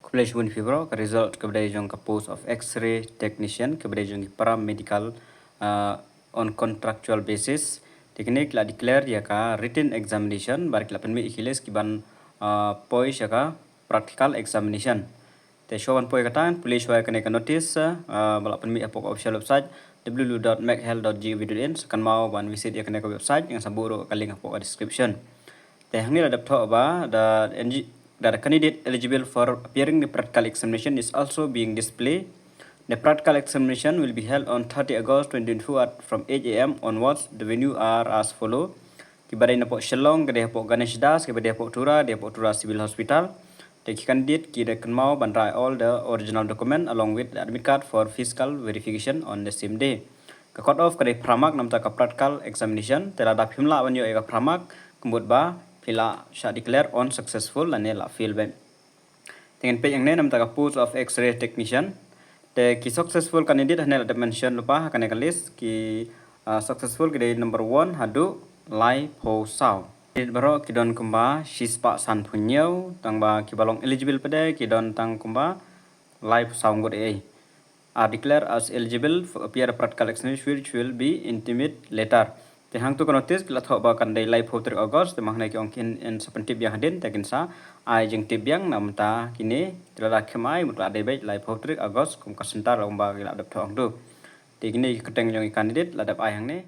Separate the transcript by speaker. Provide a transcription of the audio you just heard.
Speaker 1: Kemudian pun fibro ke result kemudian jong ke post of X-ray technician kemudian jong paramedical on contractual basis. Teknik la declare ya ka written examination barik la penmi ikiles kiban poi ya ka practical examination. Te showan poi katan police wa kene ka notice bala penmi apok official website www.machealth.gov.in sekan mau ban visit ya kene ka website yang saburo ka link apok description. Te hangni la dapto ba that a candidate eligible for appearing the practical examination is also being displayed. The practical examination will be held on 30 August 2024 from 8 a.m. onwards. The venue are as follow. Kibadai napok Shillong, kedai napok Ganesh Das, kibadai napok Tura, dia napok Tura Civil Hospital. The candidate kira kenmau bandrai all the original document along with the admit card for physical verification on the same day. Ke cut off kedai pramak namta ke practical examination. Telah dah pimla banyo eka pramak kembut ba pila sya declare on successful lane la fail ben. Dengan page yang ni namta ke post of X-ray technician. The ki successful candidate hanya ada mention lupa akan akan list ki successful kedai number 1 hadu live ho sao. Baru kidon kumba shispa san punyau tangba kibalong eligible pada kidon tang kumba live sao ngot are declared as eligible for appear practical examination which will be intimate later. Te hang tu notice kila thok ba kan dai live ho 3 August te mahna ki ongkin en sepentip yang hadin te kinsa ai jeng tip yang namta kini tela khemai mutla dai bai live ho 3 August kum ka sentar lomba kila dap thong tu. Te kini keteng jong candidate ladap ai hang ni.